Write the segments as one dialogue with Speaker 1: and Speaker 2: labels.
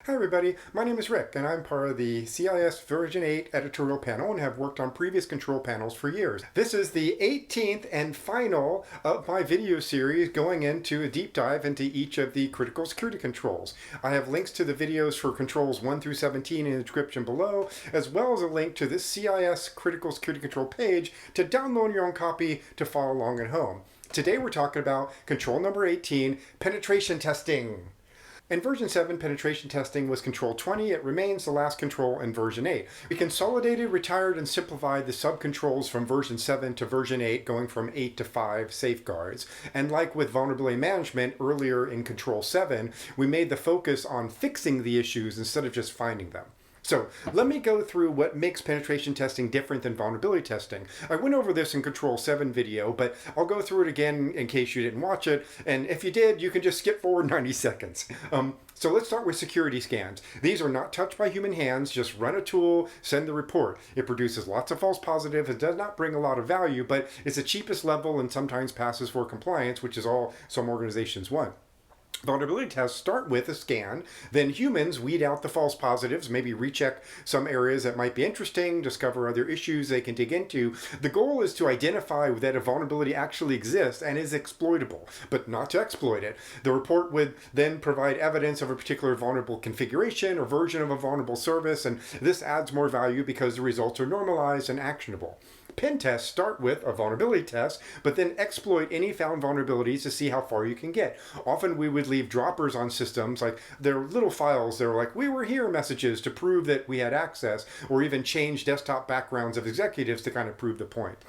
Speaker 1: Hi everybody, my name is Rick and I'm part of the CIS version 8 editorial panel and have worked on previous control panels for years. This is the 18th and final of my video series going into a deep dive into each of the critical security controls. I have links to the videos for controls 1 through 17 in the description below, as well as a link to this CIS critical security control page to download your own copy to follow along at home. Today we're talking about control number 18, penetration testing. In version 7, penetration testing was control 20. It remains the last control in version 8. We consolidated, retired, and simplified the sub-controls from version 7 to version 8, going from 8 to 5 safeguards. And like with vulnerability management earlier in control 7, we made the focus on fixing the issues instead of just finding them. So let me go through what makes penetration testing different than vulnerability testing. I went over this in Control 7 video, but I'll go through it again in case you didn't watch it. And if you did, you can just skip forward 90 seconds. So let's start with security scans. These are not touched by human hands. Just run a tool, send the report. It produces lots of false positives. It does not bring a lot of value, but it's the cheapest level and sometimes passes for compliance, which is all some organizations want. Vulnerability tests start with a scan, then humans weed out the false positives, maybe recheck some areas that might be interesting, discover other issues they can dig into. The goal is to identify that a vulnerability actually exists and is exploitable, but not to exploit it. The report would then provide evidence of a particular vulnerable configuration or version of a vulnerable service, and this adds more value because the results are normalized and actionable. Pen tests start with a vulnerability test, but then exploit any found vulnerabilities to see how far you can get. Often we would leave droppers on systems, like they're little files that are like, "We were here" messages to prove that we had access, or even change desktop backgrounds of executives to kind of prove the point.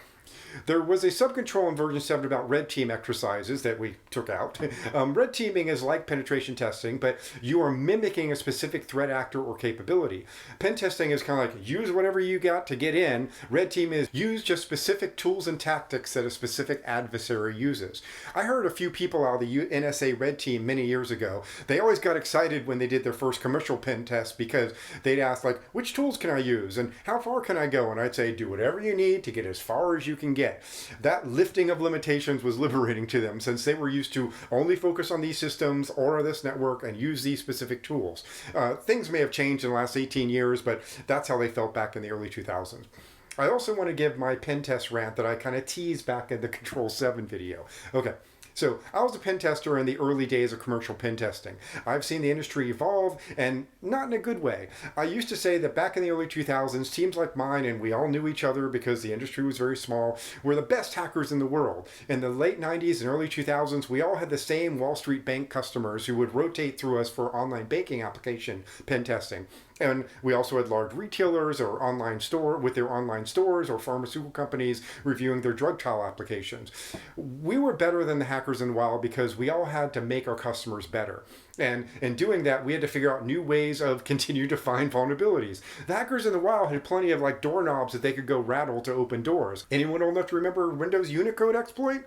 Speaker 1: There was a sub-control in version 7 about red team exercises that we took out. Red teaming is like penetration testing, but you are mimicking a specific threat actor or capability. Pen testing is kind of like use whatever you got to get in. Red team is use just specific tools and tactics that a specific adversary uses. I heard a few people out of the NSA red team many years ago. They always got excited when they did their first commercial pen test because they'd ask like, which tools can I use and how far can I go? And I'd say, do whatever you need to get as far as you can get. That lifting of limitations was liberating to them since they were used to only focus on these systems or this network and use these specific tools. Things may have changed in the last 18 years, but that's how they felt back in the early 2000s. I also want to give my pen test rant that I kind of teased back in the Control 7 video. Okay. So I was a pen tester in the early days of commercial pen testing. I've seen the industry evolve, and not in a good way. I used to say that back in the early 2000s, teams like mine, and we all knew each other because the industry was very small, were the best hackers in the world. In the late 90s and early 2000s, we all had the same Wall Street bank customers who would rotate through us for online banking application pen testing. And we also had large retailers or online store with their online stores or pharmaceutical companies reviewing their drug trial applications. We were better than the hackers in the wild because we all had to make our customers better. And in doing that, we had to figure out new ways of continuing to find vulnerabilities. The hackers in the wild had plenty of like doorknobs that they could go rattle to open doors. Anyone old enough to remember Windows Unicode exploit?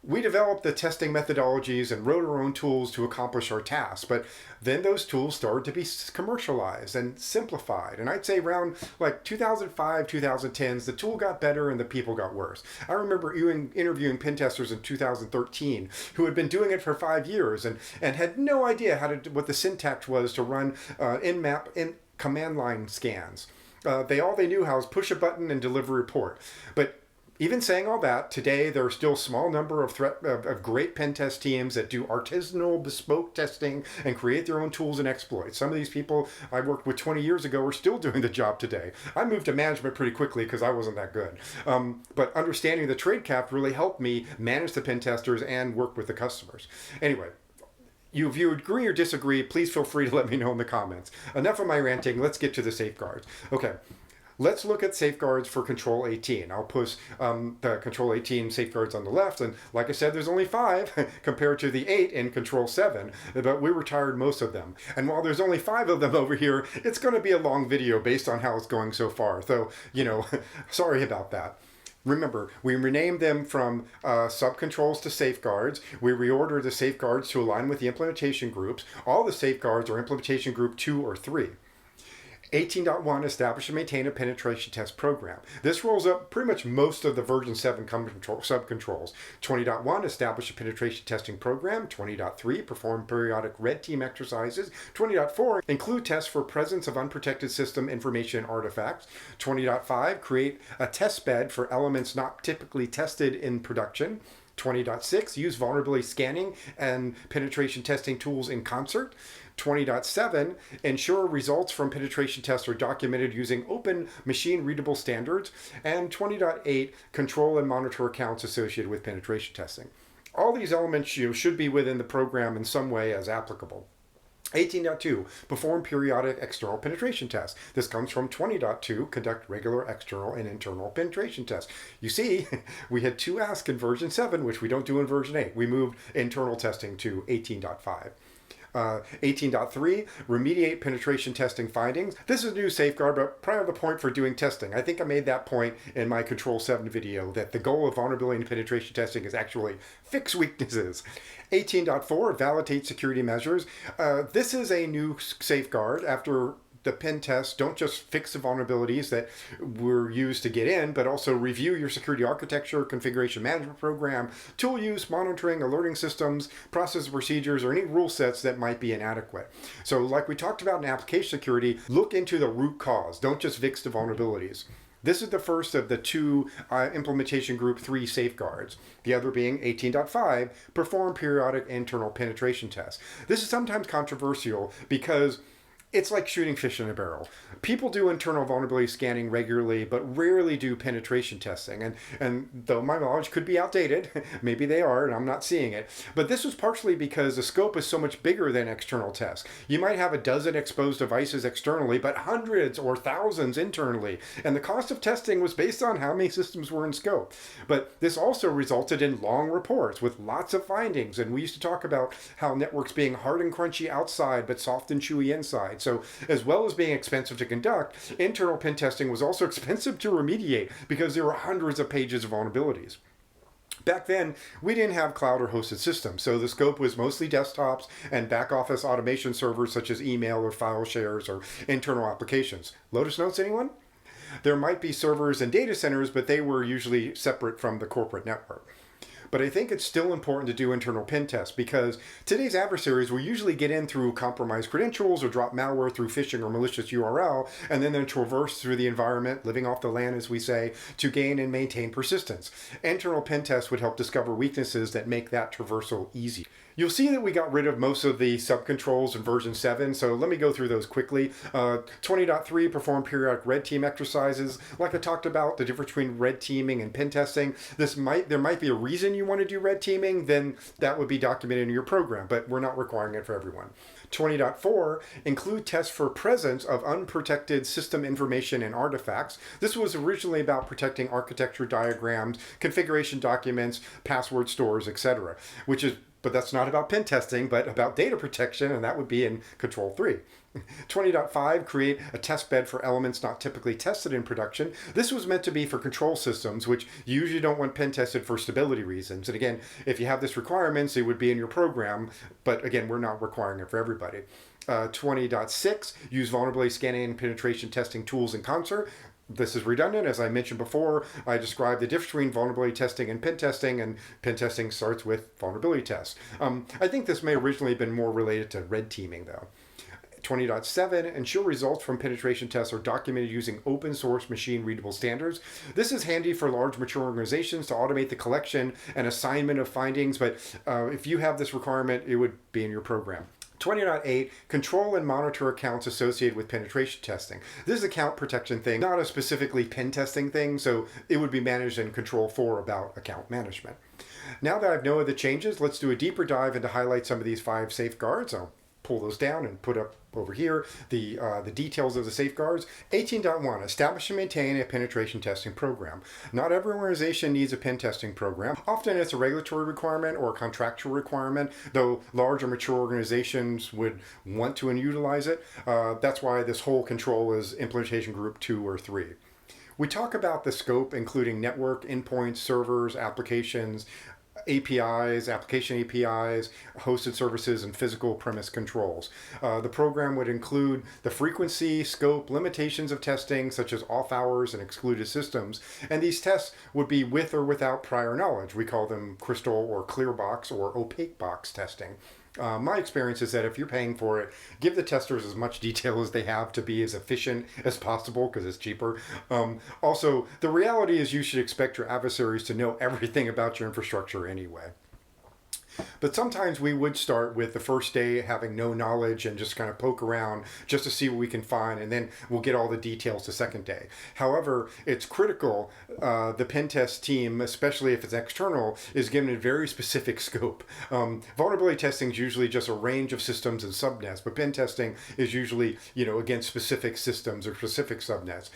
Speaker 1: We developed the testing methodologies and wrote our own tools to accomplish our tasks, but then those tools started to be commercialized and simplified. And I'd say around like 2005, 2010s, the tool got better and the people got worse. I remember interviewing pen testers in 2013 who had been doing it for 5 years and had no idea what the syntax was to run in command line scans. All they knew how was push a button and deliver a report. But even saying all that, today there are still a small number of great pen test teams that do artisanal, bespoke testing and create their own tools and exploits. Some of these people I worked with 20 years ago are still doing the job today. I moved to management pretty quickly because I wasn't that good. But understanding the trade cap really helped me manage the pen testers and work with the customers. Anyway, if you agree or disagree, please feel free to let me know in the comments. Enough of my ranting. Let's get to the safeguards. Okay. Let's look at safeguards for Control 18. I'll post the Control 18 safeguards on the left, and like I said, there's only 5 compared to the 8 in Control 7, but we retired most of them. And while there's only 5 of them over here, it's going to be a long video based on how it's going so far. So, sorry about that. Remember, we renamed them from sub-controls to safeguards. We reordered the safeguards to align with the implementation groups. All the safeguards are implementation group 2 or 3. 18.1, establish and maintain a penetration test program. This rolls up pretty much most of the version 7 subcontrols. 20.1, establish a penetration testing program. 20.3, perform periodic red team exercises. 20.4, include tests for presence of unprotected system information and artifacts. 20.5, create a test bed for elements not typically tested in production. 20.6, use vulnerability scanning and penetration testing tools in concert. 20.7, ensure results from penetration tests are documented using open machine-readable standards. And 20.8, control and monitor accounts associated with penetration testing. All these elements should be within the program in some way as applicable. 18.2, perform periodic external penetration tests. This comes from 20.2, conduct regular external and internal penetration tests. You see, we had 2 asks in version 7, which we don't do in version 8. We moved internal testing to 18.5. 18.3, remediate penetration testing findings. This is a new safeguard, but prior to the point for doing testing. I think I made that point in my Control 7 video, that the goal of vulnerability and penetration testing is actually fix weaknesses. 18.4, validate security measures. This is a new safeguard after the pen tests. Don't just fix the vulnerabilities that were used to get in, but also review your security architecture, configuration management program, tool use, monitoring, alerting systems, process procedures, or any rule sets that might be inadequate. So like we talked about in application security, look into the root cause. Don't just fix the vulnerabilities. This is the first of the 2 implementation group 3 safeguards. The other being 18.5, perform periodic internal penetration tests. This is sometimes controversial because it's like shooting fish in a barrel. People do internal vulnerability scanning regularly, but rarely do penetration testing. And though my knowledge could be outdated, maybe they are, and I'm not seeing it. But this was partially because the scope is so much bigger than external tests. You might have a dozen exposed devices externally, but hundreds or thousands internally. And the cost of testing was based on how many systems were in scope. But this also resulted in long reports with lots of findings. And we used to talk about how networks being hard and crunchy outside, but soft and chewy inside. So as well as being expensive to conduct, internal pen testing was also expensive to remediate because there were hundreds of pages of vulnerabilities. Back then, we didn't have cloud or hosted systems, so the scope was mostly desktops and back-office automation servers such as email or file shares or internal applications. Lotus Notes, anyone? There might be servers and data centers, but they were usually separate from the corporate network. But I think it's still important to do internal pen tests because today's adversaries will usually get in through compromised credentials or drop malware through phishing or malicious URL, and then traverse through the environment, living off the land as we say, to gain and maintain persistence. Internal pen tests would help discover weaknesses that make that traversal easy. You'll see that we got rid of most of the subcontrols in version 7, so let me go through those quickly. 20.3, perform periodic red team exercises. Like I talked about, the difference between red teaming and pen testing. There might be a reason you want to do red teaming, then that would be documented in your program, but we're not requiring it for everyone. 20.4, include tests for presence of unprotected system information and artifacts. This was originally about protecting architecture diagrams, configuration documents, password stores, etc., but that's not about pen testing, but about data protection, and that would be in Control 3. 20.5, create a test bed for elements not typically tested in production. This was meant to be for control systems, which you usually don't want pen tested for stability reasons. And again, if you have this requirements, it would be in your program, but again, we're not requiring it for everybody. 20.6, use vulnerability scanning and penetration testing tools in concert. This is redundant. As I mentioned before, I described the difference between vulnerability testing and pen testing starts with vulnerability tests. I think this may originally have been more related to red teaming, though. 20.7, ensure results from penetration tests are documented using open source machine readable standards. This is handy for large mature organizations to automate the collection and assignment of findings, but if you have this requirement, it would be in your program. 20.8, control and monitor accounts associated with penetration testing. This is an account protection thing, not a specifically pen testing thing, so it would be managed in Control 4 about account management. Now that I've known the changes, let's do a deeper dive into highlight some of these 5 safeguards. I'll pull those down and put up over here the details of the safeguards. 18.1, establish and maintain a penetration testing program. Not every organization needs a pen testing program. Often it's a regulatory requirement or a contractual requirement, though large or mature organizations would want to and utilize it. That's why this whole control is implementation group 2 or 3. We talk about the scope, including network, endpoints, servers, applications. APIs, application APIs, hosted services, and physical premise controls. The program would include the frequency, scope, limitations of testing, such as off hours and excluded systems. And these tests would be with or without prior knowledge. We call them crystal or clear box or opaque box testing. My experience is that if you're paying for it, give the testers as much detail as they have to be as efficient as possible because it's cheaper. Also, the reality is you should expect your adversaries to know everything about your infrastructure anyway. But sometimes we would start with the first day having no knowledge and just kind of poke around just to see what we can find, and then we'll get all the details the second day. However, it's critical the pen test team, especially if it's external, is given a very specific scope. Vulnerability testing is usually just a range of systems and subnets, but pen testing is usually, against specific systems or specific subnets,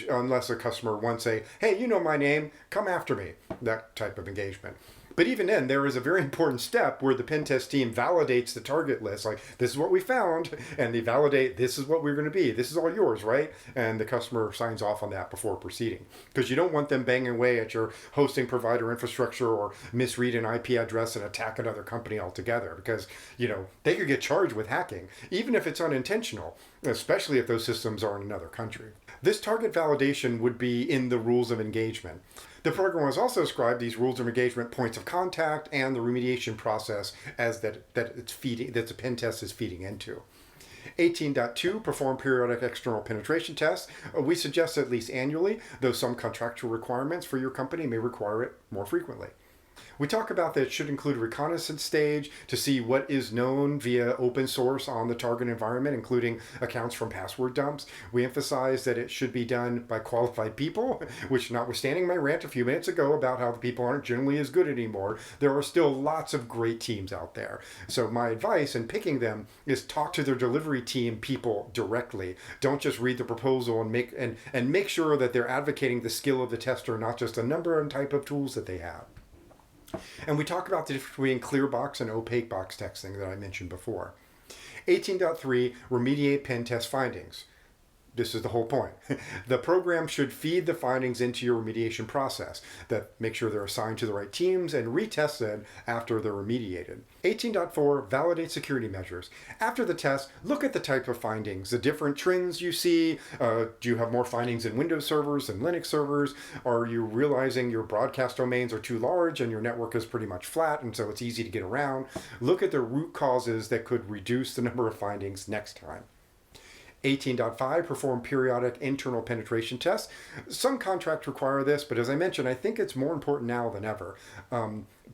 Speaker 1: unless a customer wants to say, hey, you know my name, come after me, that type of engagement. But even then, there is a very important step where the pen test team validates the target list. Like, this is what we found, and they validate this is what we're going to be. This is all yours, right? And the customer signs off on that before proceeding. Because you don't want them banging away at your hosting provider infrastructure or misread an IP address and attack another company altogether. Because, they could get charged with hacking, even if it's unintentional, especially if those systems are in another country. This target validation would be in the rules of engagement. The program has also described these rules of engagement, points of contact, and the remediation process as that the pen test is feeding into. 18.2, perform periodic external penetration tests. We suggest at least annually, though some contractual requirements for your company may require it more frequently. We talk about that it should include a reconnaissance stage to see what is known via open source on the target environment, including accounts from password dumps. We emphasize that it should be done by qualified people, which, notwithstanding my rant a few minutes ago about how the people aren't generally as good anymore, there are still lots of great teams out there. So my advice in picking them is talk to their delivery team people directly. Don't just read the proposal and make sure that they're advocating the skill of the tester, not just a number and type of tools that they have. And we talk about the difference between clear box and opaque box testing that I mentioned before. 18.3, remediate pen test findings. This is the whole point. The program should feed the findings into your remediation process, that make sure they're assigned to the right teams and retested after they're remediated. 18.4, validate security measures. After the test, look at the type of findings, the different trends you see. Do you have more findings in Windows servers than Linux servers? Are you realizing your broadcast domains are too large and your network is pretty much flat and so it's easy to get around? Look at the root causes that could reduce the number of findings next time. 18.5, perform periodic internal penetration tests. Some contracts require this, but as I mentioned, I think it's more important now than ever.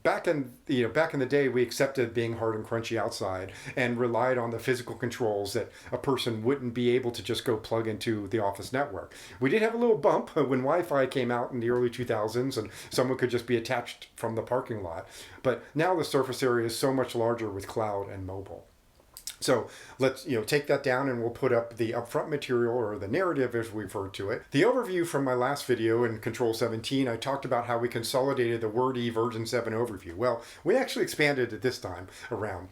Speaker 1: Back in the day, we accepted being hard and crunchy outside and relied on the physical controls that a person wouldn't be able to just go plug into the office network. We did have a little bump when Wi-Fi came out in the early 2000s and someone could just be attached from the parking lot. But now the surface area is so much larger with cloud and mobile. So let's take that down and we'll put up the upfront material, or the narrative as we refer to it. The overview from my last video in Control 17, I talked about how we consolidated the WordE version 7 overview. Well, we actually expanded it this time around.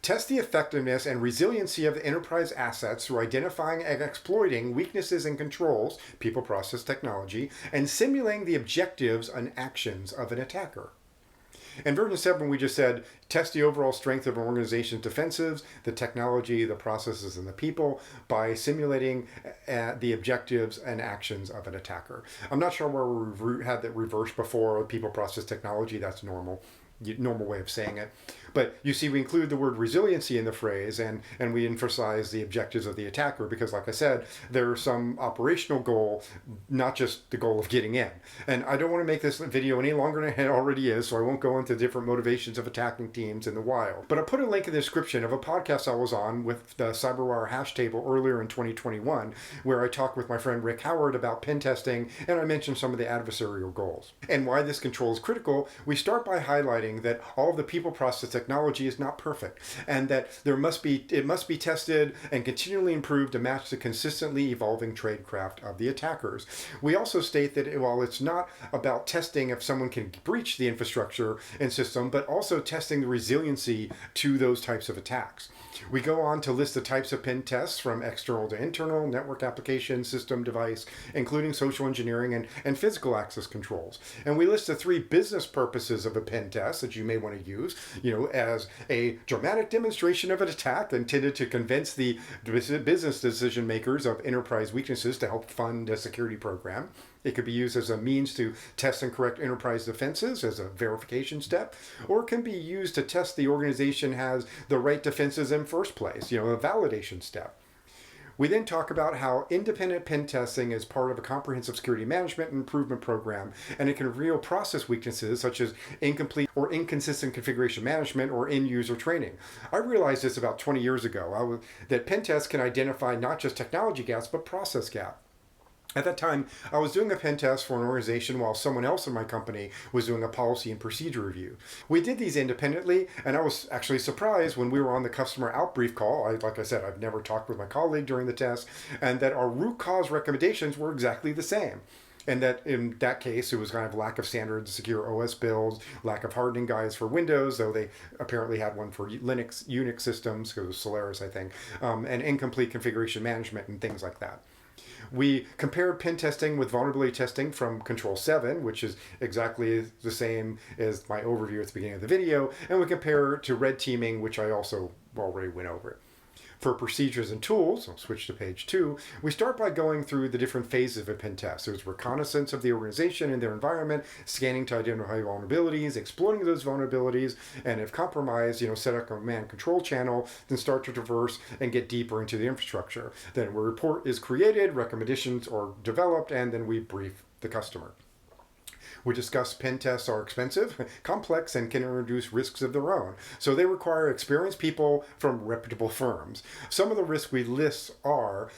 Speaker 1: Test the effectiveness and resiliency of the enterprise assets through identifying and exploiting weaknesses in controls, people, process, technology, and simulating the objectives and actions of an attacker. In version 7, we just said, test the overall strength of an organization's defensives, the technology, the processes, and the people by simulating the objectives and actions of an attacker. I'm not sure where we had that reversed before, people, process, technology, that's normal way of saying it. But you see, we include the word resiliency in the phrase, and we emphasize the objectives of the attacker because, like I said, there's some operational goal, not just the goal of getting in. And I don't want to make this video any longer than it already is, so I won't go into different motivations of attacking teams in the wild. But I put a link in the description of a podcast I was on with the CyberWire hash table earlier in 2021, where I talked with my friend Rick Howard about pen testing, and I mentioned some of the adversarial goals. And why this control is critical, we start by highlighting highlighting that all of the people process technology is not perfect, and that it must be tested and continually improved to match the consistently evolving tradecraft of the attackers. We also state that while it's not about testing if someone can breach the infrastructure and system, but also testing the resiliency to those types of attacks. We go on to list the types of pen tests from external to internal, network application, system, device, including social engineering and physical access controls. And we list the 3 business purposes of a pen test that you may want to use, as a dramatic demonstration of an attack intended to convince the business decision makers of enterprise weaknesses to help fund a security program. It could be used as a means to test and correct enterprise defenses as a verification step, or it can be used to test the organization has the right defenses in first place, a validation step. We then talk about how independent pen testing is part of a comprehensive security management and improvement program, and it can reveal process weaknesses such as incomplete or inconsistent configuration management or end-user training. I realized this about 20 years ago, that pen tests can identify not just technology gaps, but process gaps. At that time, I was doing a pen test for an organization while someone else in my company was doing a policy and procedure review. We did these independently, and I was actually surprised when we were on the customer outbrief call. Like I said, I've never talked with my colleague during the test, and that our root cause recommendations were exactly the same. And that in that case, it was kind of lack of standard secure OS builds, lack of hardening guides for Windows, though they apparently had one for Unix systems, because it was Solaris, I think, and incomplete configuration management and things like that. We compared pen testing with vulnerability testing from Control 7, which is exactly the same as my overview at the beginning of the video, and we compare it to red teaming, which I also already went over. For procedures and tools, I'll switch to page 2, we start by going through the different phases of a pen test. There's reconnaissance of the organization and their environment, scanning to identify vulnerabilities, exploiting those vulnerabilities, and if compromised, set up a command control channel, then start to traverse and get deeper into the infrastructure. Then a report is created, recommendations are developed, and then we brief the customer. We discuss pen tests are expensive, complex, and can introduce risks of their own. So they require experienced people from reputable firms. Some of the risks we list are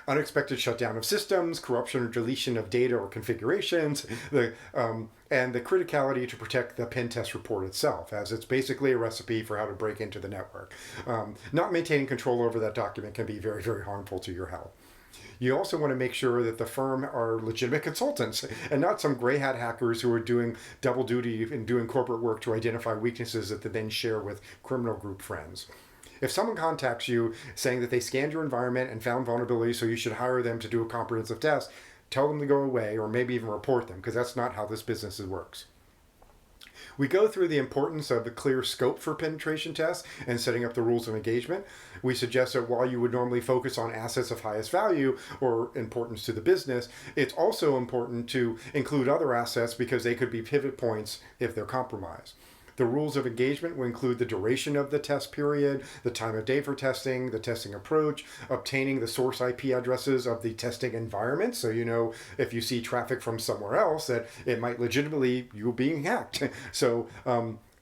Speaker 1: unexpected shutdown of systems, corruption or deletion of data or configurations, and the criticality to protect the pen test report itself, as it's basically a recipe for how to break into the network. Not maintaining control over that document can be very, very harmful to your health. You also want to make sure that the firm are legitimate consultants and not some gray hat hackers who are doing double duty and doing corporate work to identify weaknesses that they then share with criminal group friends. If someone contacts you saying that they scanned your environment and found vulnerabilities, so you should hire them to do a comprehensive test, tell them to go away or maybe even report them, because that's not how this business works. We go through the importance of the clear scope for penetration tests and setting up the rules of engagement. We suggest that while you would normally focus on assets of highest value or importance to the business, it's also important to include other assets because they could be pivot points if they're compromised. The rules of engagement will include the duration of the test period, the time of day for testing, the testing approach, obtaining the source IP addresses of the testing environment, so if you see traffic from somewhere else that it might legitimately you being hacked. So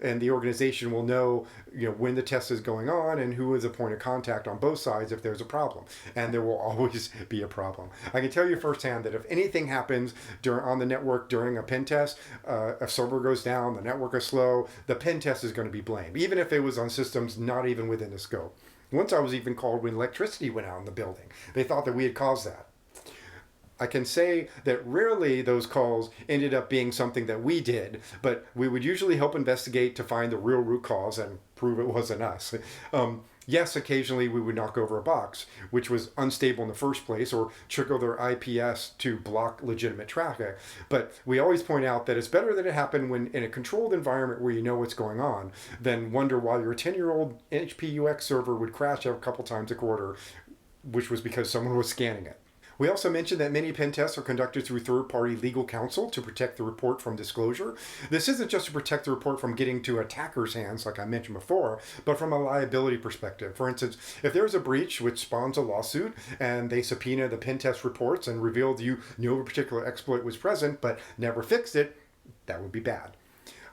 Speaker 1: and the organization will know when the test is going on and who is a point of contact on both sides if there's a problem. And there will always be a problem. I can tell you firsthand that if anything happens on the network during a pen test, a server goes down, the network is slow, the pen test is going to be blamed, even if it was on systems not even within the scope. Once I was even called when electricity went out in the building. They thought that we had caused that. I can say that rarely those calls ended up being something that we did, but we would usually help investigate to find the real root cause and prove it wasn't us. Yes, occasionally we would knock over a box, which was unstable in the first place, or trigger their IPS to block legitimate traffic. But we always point out that it's better that it happened when in a controlled environment where you know what's going on, than wonder why your 10-year-old HPUX server would crash a couple times a quarter, which was because someone was scanning it. We also mentioned that many pen tests are conducted through third-party legal counsel to protect the report from disclosure. This isn't just to protect the report from getting to attackers' hands, like I mentioned before, but from a liability perspective. For instance, if there's a breach which spawns a lawsuit and they subpoena the pen test reports and reveal you knew a particular exploit was present but never fixed it, that would be bad.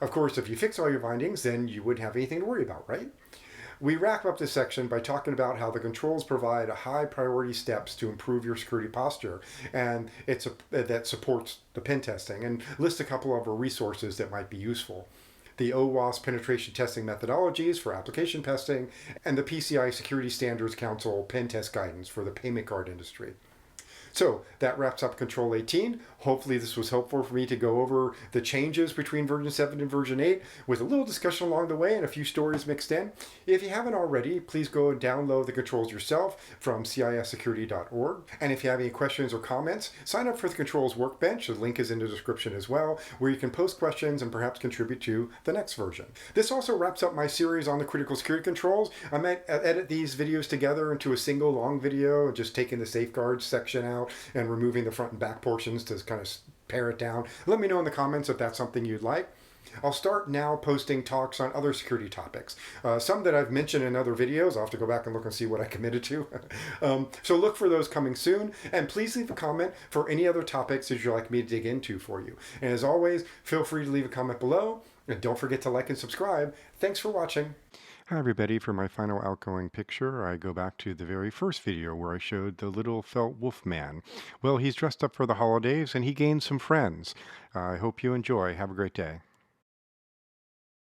Speaker 1: Of course, if you fix all your findings, then you wouldn't have anything to worry about, right? We wrap up this section by talking about how the controls provide high priority steps to improve your security posture, and that supports the pen testing, and list a couple of resources that might be useful. the OWASP penetration testing methodologies for application testing, and the PCI Security Standards Council pen test guidance for the payment card industry. So that wraps up Control 18. Hopefully this was helpful for me to go over the changes between version 7 and version 8 with a little discussion along the way and a few stories mixed in. If you haven't already, please go and download the controls yourself from cissecurity.org. And if you have any questions or comments, sign up for the Controls Workbench. The link is in the description as well, where you can post questions and perhaps contribute to the next version. This also wraps up my series on the critical security controls. I might edit these videos together into a single long video and just taking the safeguards section out and removing the front and back portions to kind of pare it down. Let me know in the comments if that's something you'd like. I'll start now posting talks on other security topics. Some that I've mentioned in other videos. I'll have to go back and look and see what I committed to. So look for those coming soon. And please leave a comment for any other topics that you'd like me to dig into for you. And as always, feel free to leave a comment below. And don't forget to like and subscribe. Thanks for watching. Hi everybody, for my final outgoing picture, I go back to the very first video where I showed the little felt wolf man. Well, he's dressed up for the holidays and he gained some friends. I hope you enjoy. Have a great day.